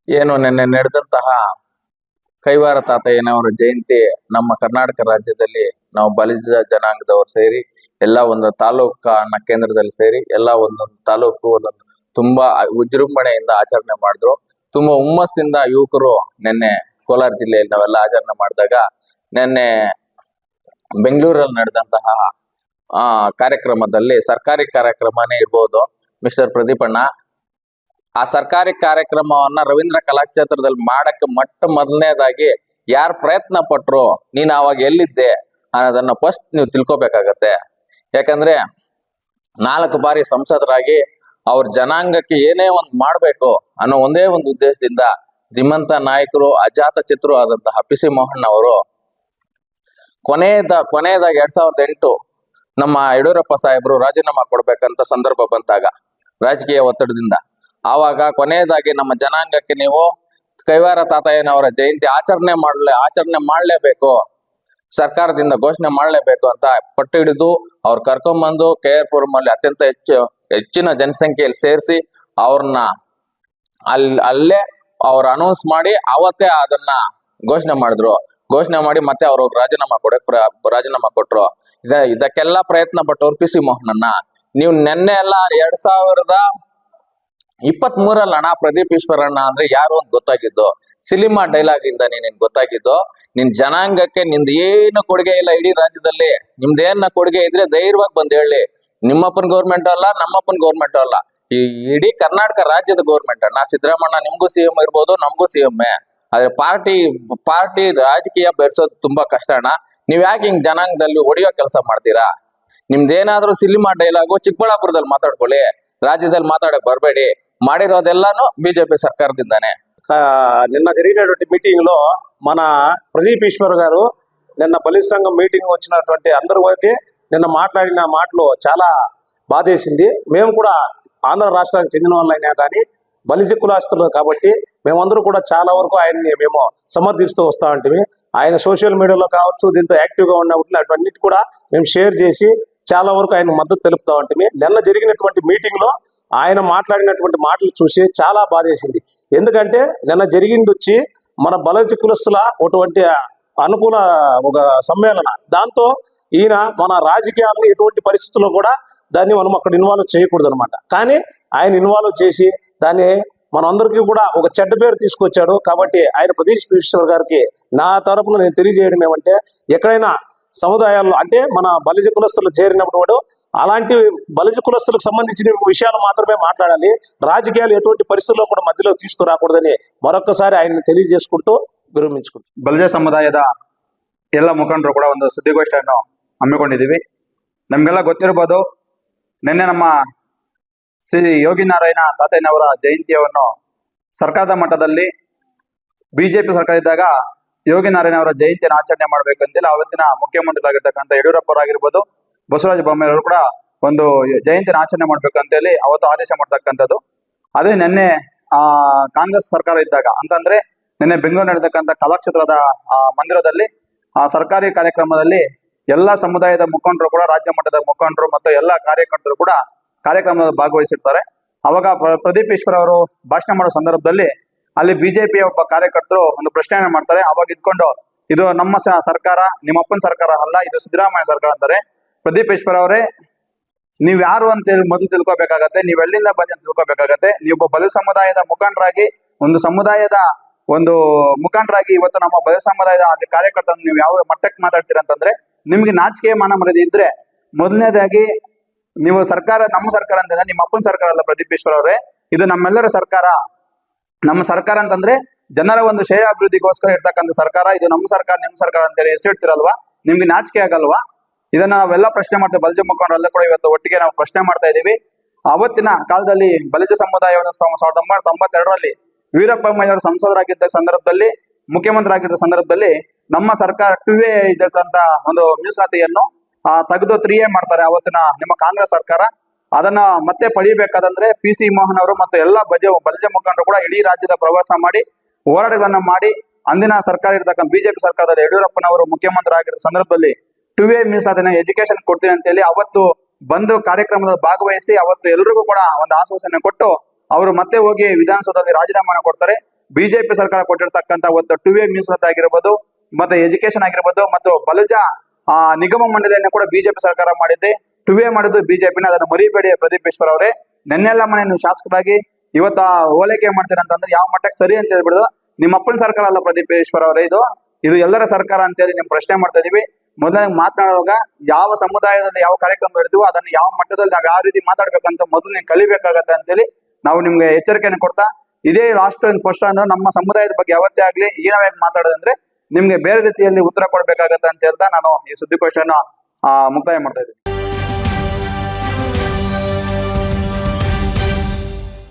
ಏನು ನಿನ್ನೆ ನಡೆದಂತಹ ಕೈವಾರ ತಾತಯ್ಯನವರ ಜಯಂತಿ ನಮ್ಮ ಕರ್ನಾಟಕ ರಾಜ್ಯದಲ್ಲಿ ನಾವು ಬಲಿಜ ಜನಾಂಗದವರು ಸೇರಿ ಎಲ್ಲ ಒಂದು ತಾಲೂಕಾ ಕೇಂದ್ರದಲ್ಲಿ ಸೇರಿ ಎಲ್ಲ ಒಂದೊಂದು ತಾಲೂಕು ಒಂದೊಂದು ತುಂಬಾ ವಿಜೃಂಭಣೆಯಿಂದ ಆಚರಣೆ ಮಾಡಿದ್ರು. ತುಂಬಾ ಹುಮ್ಮಸ್ಸಿಂದ ಯುವಕರು ನಿನ್ನೆ ಕೋಲಾರ ಜಿಲ್ಲೆಯಲ್ಲಿ ನಾವೆಲ್ಲ ಆಚರಣೆ ಮಾಡಿದಾಗ ನಿನ್ನೆ ಬೆಂಗಳೂರಲ್ಲಿ ನಡೆದಂತಹ ಕಾರ್ಯಕ್ರಮದಲ್ಲಿ ಸರ್ಕಾರಿ ಕಾರ್ಯಕ್ರಮನೇ ಇರ್ಬೋದು ಮಿಸ್ಟರ್ ಪ್ರದೀಪಣ್ಣ, ಆ ಸರ್ಕಾರಿ ಕಾರ್ಯಕ್ರಮವನ್ನ ರವೀಂದ್ರ ಕಲಾಕ್ಷೇತ್ರದಲ್ಲಿ ಮಾಡಕ್ಕೆ ಮೊದಲನೇದಾಗಿ ಯಾರು ಪ್ರಯತ್ನ ಪಟ್ರು, ನೀನ್ ಅವಾಗ ಎಲ್ಲಿದ್ದೆ ಅನ್ನೋದನ್ನ ಫಸ್ಟ್ ನೀವು ತಿಳ್ಕೊಬೇಕಾಗತ್ತೆ. ಯಾಕಂದ್ರೆ 4 ಬಾರಿ ಸಂಸದರಾಗಿ ಅವ್ರ ಜನಾಂಗಕ್ಕೆ ಏನೇ ಒಂದು ಮಾಡ್ಬೇಕು ಅನ್ನೋ ಒಂದೇ ಒಂದು ಉದ್ದೇಶದಿಂದ ಧೀಮಂತ ನಾಯಕರು ಅಜಾತ ಚಿತ್ರರು ಆದಂತಹ ಪಿ.ಸಿ. ಮೋಹನ್ ಅವರು ಕೊನೆಯದಾಗಿ 2008 ನಮ್ಮ ಯಡಿಯೂರಪ್ಪ ಸಾಹೇಬರು ರಾಜೀನಾಮೆ ಕೊಡ್ಬೇಕಂತ ಸಂದರ್ಭ ಬಂದಾಗ ರಾಜಕೀಯ ಒತ್ತಡದಿಂದ ಆವಾಗ ಕೊನೆಯದಾಗಿ ನಮ್ಮ ಜನಾಂಗಕ್ಕೆ ನೀವು ಕೈವಾರ ತಾತಯ್ಯನವರ ಜಯಂತಿ ಆಚರಣೆ ಮಾಡಲೇಬೇಕು, ಸರ್ಕಾರದಿಂದ ಘೋಷಣೆ ಮಾಡಲೇಬೇಕು ಅಂತ ಪಟ್ಟು ಹಿಡಿದು ಅವ್ರು ಕರ್ಕೊಂಡ್ಬಂದು KR ಪುರಮಲ್ಲಿ ಅತ್ಯಂತ ಹೆಚ್ಚಿನ ಜನಸಂಖ್ಯೆಯಲ್ಲಿ ಸೇರಿಸಿ ಅವ್ರನ್ನ ಅಲ್ಲೇ ಅವ್ರು ಅನೌನ್ಸ್ ಮಾಡಿ ಅವತ್ತೇ ಅದನ್ನ ಘೋಷಣೆ ಮಾಡಿ ಮತ್ತೆ ಅವ್ರು ರಾಜೀನಾಮೆ ಕೊಟ್ರು. ಇದಕ್ಕೆಲ್ಲ ಪ್ರಯತ್ನ ಪಟ್ಟವ್ರು ಪಿ.ಸಿ. ಮೋಹನನ್ನ ನೀವು ನಿನ್ನೆ ಎಲ್ಲ 2023 ಅಣ್ಣ ಪ್ರದೀಪ್ ಈಶ್ವರಣ್ಣ ಅಂದ್ರೆ ಯಾರು ಅಂತ ಗೊತ್ತಾಗಿದ್ದು ಸಿನಿಮಾ ಡೈಲಾಗ್ ಇಂದ ನೀನ್ ಗೊತ್ತಾಗಿದ್ದು. ನಿನ್ ಜನಾಂಗಕ್ಕೆ ನಿಂದ ಏನು ಕೊಡುಗೆ ಇಲ್ಲ ಇಡೀ ರಾಜ್ಯದಲ್ಲಿ. ನಿಮ್ದೇನ ಕೊಡುಗೆ ಇದ್ರೆ ಧೈರ್ಯವಾಗಿ ಬಂದ್ ಹೇಳಿ. ನಿಮ್ಮಪ್ಪನ ಗೌರ್ಮೆಂಟ್ ಅಲ್ಲ, ನಮ್ಮಪ್ಪನ ಗೌರ್ಮೆಂಟ್ ಅಲ್ಲ, ಈ ಇಡೀ ಕರ್ನಾಟಕ ರಾಜ್ಯದ ಗೌರ್ಮೆಂಟ್ ಅಣ್ಣ. ಸಿದ್ದರಾಮಣ್ಣ ನಿಮ್ಗೂ CM ಇರ್ಬೋದು, ನಮಗೂ CM. ಆದ್ರೆ ಪಾರ್ಟಿ ರಾಜಕೀಯ ಬೆರೆಸೋದು ತುಂಬಾ ಕಷ್ಟ ಅಣ್ಣ. ನೀವ್ ಯಾಕೆ ಹಿಂಗ್ ಜನಾಂಗದಲ್ಲಿ ಹೊಡೆಯೋ ಕೆಲಸ ಮಾಡ್ತೀರಾ? ನಿಮ್ದೇನಾದ್ರೂ ಸಿನಿಮಾ ಡೈಲಾಗು ಚಿಕ್ಕಬಳ್ಳಾಪುರದಲ್ಲಿ ಮಾತಾಡ್ಕೊಳ್ಳಿ, ರಾಜ್ಯದಲ್ಲಿ ಮಾತಾಡಕ್ ಬರ್ಬೇಡಿ. ಮಾಡಿರೋದೆಲ್ಲಾನು ಬಿಜೆಪಿ ಸರ್ಕಾರದಿಂದಾನೆ. నిన్న జరిగినటువంటి మీటింగ్ లో మన ప్రదీప్ ఈశ్వర్ గారు నిన్న బలిజ సంఘం మీటింగ్ వచ్చినటువంటి అందరి వరకు నిన్న మాట్లాడిన మాటలు చాలా బాధేసింది. మేము కూడా ఆంధ్ర రాష్ట్రానికి చెందిన వాళ్ళైనా కానీ బలిజ కులాస్తులు కాబట్టి మేమందరూ కూడా చాలా వరకు ఆయన్ని మేము సమర్థిస్తూ వస్తూ ఉంటుంది. ఆయన సోషల్ మీడియాలో కావచ్చు, దీంతో యాక్టివ్గా ఉన్నప్పుడు అటువన్నిటి కూడా మేము షేర్ చేసి చాలా వరకు ఆయన మద్దతు తెలుపుతూ ఉంటుంది. నిన్న జరిగినటువంటి మీటింగ్లో ఆయన మాట్లాడినటువంటి మాటలు చూసి చాలా బాధేసింది. ఎందుకంటే నిన్న జరిగింది వచ్చి మన బలిజ కులస్తుల ఒకటి అనుకూల ఒక సమ్మేళన. దాంతో ఈయన మన రాజకీయాలను ఎటువంటి పరిస్థితుల్లో కూడా దాన్ని మనం అక్కడ ఇన్వాల్వ్ చేయకూడదు అనమాట. కానీ ఆయన ఇన్వాల్వ్ చేసి దాన్ని మనందరికీ కూడా ఒక చెడ్డ పేరు తీసుకొచ్చాడు. కాబట్టి ఆయన ప్రదీప్ ఈశ్వర్ గారికి నా తరపున నేను తెలియజేయడం ఏమంటే, ఎక్కడైనా సముదాయాల్లో అంటే మన బలిజ కులస్తులు చేరినప్పుడు అలాంటి బలిజ కులస్తులకు సంబంధించిన విషయాలు మాత్రమే మాట్లాడాలి. రాజకీయాలు ఎటువంటి పరిస్థితుల్లో కూడా మధ్యలో తీసుకురాకూడదని మరొకసారి ఆయన తెలియజేసుకుంటూ ವಿರಮಿಸಿಕೊಂಡು ಬಲಿಜ ಸಮುದಾಯದ ಎಲ್ಲ ಮುಖಂಡರು ಕೂಡ ಒಂದು ಸುದ್ದಿಗೋಷ್ಠಿಯನ್ನು ಹಮ್ಮಿಕೊಂಡಿದ್ದೀವಿ. ನಮಗೆಲ್ಲ ಗೊತ್ತಿರಬಹುದು, ನಿನ್ನೆ ನಮ್ಮ ಶ್ರೀ ಯೋಗಿ ನಾರಾಯಣ ತಾತಯ್ಯನವರ ಜಯಂತಿಯನ್ನು ಸರ್ಕಾರದ ಮಟ್ಟದಲ್ಲಿ ಬಿಜೆಪಿ ಸರ್ಕಾರ ಇದ್ದಾಗ ಯೋಗಿ ನಾರಾಯಣ ಅವರ ಜಯಂತಿಯನ್ನು ಆಚರಣೆ ಮಾಡಬೇಕಂತೇಳಿ ಅವತ್ತಿನ ಮುಖ್ಯಮಂತ್ರಿಗಳಾಗಿರ್ತಕ್ಕಂಥ ಯಡಿಯೂರಪ್ಪರಾಗಿರ್ಬೋದು, ಬಸವರಾಜ ಬೊಮ್ಮಾಯಿಯವರು ಕೂಡ ಒಂದು ಜಯಂತಿಯನ್ನು ಆಚರಣೆ ಮಾಡ್ಬೇಕಂತೇಳಿ ಅವತ್ತು ಆದೇಶ ಮಾಡ್ತಕ್ಕಂಥದ್ದು. ಅದೇ ನಿನ್ನೆ ಕಾಂಗ್ರೆಸ್ ಸರ್ಕಾರ ಇದ್ದಾಗ ಅಂತಂದ್ರೆ ನಿನ್ನೆ ಬೆಂಗಳೂರು ನಡೆದಕ್ಕಂಥ ಕಲಾಕ್ಷೇತ್ರದ ಮಂದಿರದಲ್ಲಿ ಸರ್ಕಾರಿ ಕಾರ್ಯಕ್ರಮದಲ್ಲಿ ಎಲ್ಲ ಸಮುದಾಯದ ಮುಖಂಡರು ಕೂಡ, ರಾಜ್ಯ ಮಟ್ಟದ ಮುಖಂಡರು ಮತ್ತು ಎಲ್ಲ ಕಾರ್ಯಕರ್ತರು ಕೂಡ ಕಾರ್ಯಕ್ರಮದಲ್ಲಿ ಭಾಗವಹಿಸಿರ್ತಾರೆ. ಅವಾಗ ಪ್ರದೀಪ್ ಈಶ್ವರ್ ಅವರು ಭಾಷಣ ಮಾಡೋ ಸಂದರ್ಭದಲ್ಲಿ ಅಲ್ಲಿ ಬಿಜೆಪಿಯ ಒಬ್ಬ ಕಾರ್ಯಕರ್ತರು ಒಂದು ಪ್ರಶ್ನೆಯನ್ನು ಮಾಡ್ತಾರೆ. ಅವಾಗ ಇದ್ಕೊಂಡು ಇದು ನಮ್ಮ ಸರ್ಕಾರ, ನಿಮ್ಮಪ್ಪನ ಸರ್ಕಾರ ಅಲ್ಲ, ಇದು ಸಿದ್ದರಾಮಯ್ಯ ಸರ್ಕಾರ ಅಂತಾರೆ. ಪ್ರದೀಪ್ ಈಶ್ವರ್ ಅವರೇ, ನೀವ್ ಯಾರು ಅಂತೇಳಿ ಮೊದಲು ತಿಳ್ಕೊಬೇಕಾಗತ್ತೆ, ನೀವ್ ಎಲ್ಲಿಂದ ಬಂದು ತಿಳ್ಕೊಬೇಕಾಗತ್ತೆ. ನೀವೊಬ್ಬ ಬಲಿಜ ಸಮುದಾಯದ ಮುಖಂಡರಾಗಿ, ಒಂದು ಸಮುದಾಯದ ಮುಖಂಡರಾಗಿ ಇವತ್ತು ನಮ್ಮ ಬಲಿಜ ಸಮುದಾಯದ ಕಾರ್ಯಕರ್ತರನ್ನು ನೀವು ಯಾವ ಮಟ್ಟಕ್ಕೆ ಮಾತಾಡ್ತೀರ ಅಂತಂದ್ರೆ, ನಿಮ್ಗೆ ನಾಚಿಕೆ ಮಾನ ಮರ್ಯಾದೆ ಇದ್ರೆ ಮೊದಲನೇದಾಗಿ ನೀವು ಸರ್ಕಾರ, ನಮ್ಮ ಸರ್ಕಾರ ಅಂತಂದ್ರೆ ನಿಮ್ಮ ಅಪ್ಪನ ಸರ್ಕಾರ ಅಲ್ಲ ಪ್ರದೀಪ್ ಈಶ್ವರ್ ಅವರೇ, ಇದು ನಮ್ಮೆಲ್ಲರ ಸರ್ಕಾರ. ನಮ್ಮ ಸರ್ಕಾರ ಅಂತಂದ್ರೆ ಜನರ ಒಂದು ಶ್ರೇಯ ಅಭಿವೃದ್ಧಿಗೋಸ್ಕರ ಇರ್ತಕ್ಕಂಥ ಸರ್ಕಾರ. ಇದು ನಮ್ಮ ಸರ್ಕಾರ, ನಿಮ್ಮ ಸರ್ಕಾರ ಅಂತೇಳಿ ಹೆಸರಿಡ್ತಿರಲ್ವಾ? ನಿಮ್ಗೆ ನಾಚಿಕೆ ಆಗಲ್ವಾ? ಇದನ್ನ ನಾವೆಲ್ಲ ಪ್ರಶ್ನೆ ಮಾಡ್ತೇವೆ. ಬಲಿಜ ಮುಖಂಡರೆಲ್ಲ ಕೂಡ ಇವತ್ತು ಒಟ್ಟಿಗೆ ನಾವು ಪ್ರಶ್ನೆ ಮಾಡ್ತಾ ಇದ್ದೀವಿ. ಅವತ್ತಿನ ಕಾಲದಲ್ಲಿ ಬಲಿಜ ಸಮುದಾಯವನ್ನು 1992ರಲ್ಲಿ ವೀರಪ್ಪ ಮೊಯ್ಲಿಯವರು ಸಂಸದರಾಗಿದ್ದ ಸಂದರ್ಭದಲ್ಲಿ, ಮುಖ್ಯಮಂತ್ರಿ ಆಗಿದ್ದ ಸಂದರ್ಭದಲ್ಲಿ ನಮ್ಮ ಸರ್ಕಾರ 2A ಇದ್ದಂತ ಒಂದು ಮೀಸಲಾತಿಯನ್ನು ತೆಗೆದು 3A ಮಾಡ್ತಾರೆ ಅವತ್ತಿನ ನಿಮ್ಮ ಕಾಂಗ್ರೆಸ್ ಸರ್ಕಾರ. ಅದನ್ನ ಮತ್ತೆ ಪಡಿಬೇಕಾದಂದ್ರೆ ಪಿ.ಸಿ. ಮೋಹನ್ ಅವರು ಮತ್ತು ಎಲ್ಲ ಬಲಿಜ ಮುಖಂಡರು ಕೂಡ ಇಡೀ ರಾಜ್ಯದ ಪ್ರವಾಸ ಮಾಡಿ ಹೋರಾಟಗಳನ್ನ ಮಾಡಿ ಅಂದಿನ ಸರ್ಕಾರ ಇರ್ತಕ್ಕಂಥ ಬಿಜೆಪಿ ಸರ್ಕಾರದಲ್ಲಿ ಯಡಿಯೂರಪ್ಪನವರು ಮುಖ್ಯಮಂತ್ರಿ ಆಗಿದ್ದ ಸಂದರ್ಭದಲ್ಲಿ 2A ಮೀಸಲಾತಿನ ಎಜುಕೇಶನ್ ಕೊಡ್ತೀನಿ ಅಂತೇಳಿ ಅವತ್ತು ಬಂದು ಕಾರ್ಯಕ್ರಮದಲ್ಲಿ ಭಾಗವಹಿಸಿ ಅವತ್ತು ಎಲ್ರಿಗೂ ಕೂಡ ಒಂದು ಆಶ್ವಾಸನೆ ಕೊಟ್ಟು ಅವರು ಮತ್ತೆ ಹೋಗಿ ವಿಧಾನಸೌಧದಲ್ಲಿ ರಾಜೀನಾಮೆ ಕೊಡ್ತಾರೆ. ಬಿಜೆಪಿ ಸರ್ಕಾರ ಕೊಟ್ಟಿರ್ತಕ್ಕಂಥ ಒಂದು 2A ಮೀಸಲಾತಿ ಆಗಿರ್ಬೋದು, ಮತ್ತೆ ಎಜುಕೇಶನ್ ಆಗಿರ್ಬೋದು, ಮತ್ತು ಬಲಜ ನಿಗಮ ಮಂಡಳಿಯನ್ನು ಕೂಡ ಬಿಜೆಪಿ ಸರ್ಕಾರ ಮಾಡಿದೆ. 2A ಮಾಡಿದ್ದು ಬಿಜೆಪಿನ, ಅದನ್ನು ಮರಿಬೇಡಿ ಪ್ರದೀಪ್ ಈಶ್ವರ್ ಅವರೇ. ನೆನ್ನೆಲ್ಲ ಮನೆ ನೀವು ಶಾಸಕರಾಗಿ ಇವತ್ತ ಓಲೈಕೆ ಮಾಡ್ತೀರ ಅಂತಂದ್ರೆ ಯಾವ ಮಟ್ಟಕ್ಕೆ ಸರಿ ಅಂತ ಹೇಳ್ಬಿಡುದು. ನಿಮ್ಮ ಅಪ್ಪನ ಸರ್ಕಾರ ಅಲ್ಲ ಪ್ರದೀಪ್ ಈಶ್ವರ್ ಅವರೇ, ಇದು ಎಲ್ಲರ ಸರ್ಕಾರ ಅಂತೇಳಿ ನಿಮ್ ಪ್ರಶ್ನೆ ಮಾಡ್ತಾ ಇದೀವಿ. ಮೊದಲಾಗಿ ಮಾತನಾಡುವಾಗ ಯಾವ ಸಮುದಾಯದಲ್ಲಿ ಯಾವ ಕಾರ್ಯಕ್ರಮ ಇರ್ತೀವೋ ಅದನ್ನು ಯಾವ ಮಟ್ಟದಲ್ಲಿ ನಾವು ಯಾವ ರೀತಿ ಮಾತಾಡ್ಬೇಕಂತ ಮೊದಲು ನೀವು ಕಲಿಬೇಕಾಗತ್ತೆ ಅಂತೇಳಿ ನಾವು ನಿಮ್ಗೆ ಎಚ್ಚರಿಕೆಯನ್ನು ಕೊಡ್ತಾ, ಇದೇ ಲಾಸ್ಟ್ ಅಂಡ್ ಫಸ್ಟ್ ಅಂದ್ರೆ ನಮ್ಮ ಸಮುದಾಯದ ಬಗ್ಗೆ ಯಾವತ್ತೇ ಆಗ್ಲಿ ಏನವಾಗಿ ಮಾತಾಡೋದಂದ್ರೆ ನಿಮ್ಗೆ ಬೇರೆ ರೀತಿಯಲ್ಲಿ ಉತ್ತರ ಕೊಡ್ಬೇಕಾಗತ್ತೆ ಅಂತ ಹೇಳ್ತಾ ನಾನು ಈ ಸುದ್ದಿಗೋಷ್ಠಿಯನ್ನು ಮುಕ್ತಾಯ ಮಾಡ್ತಾ ಇದ್ದೀನಿ.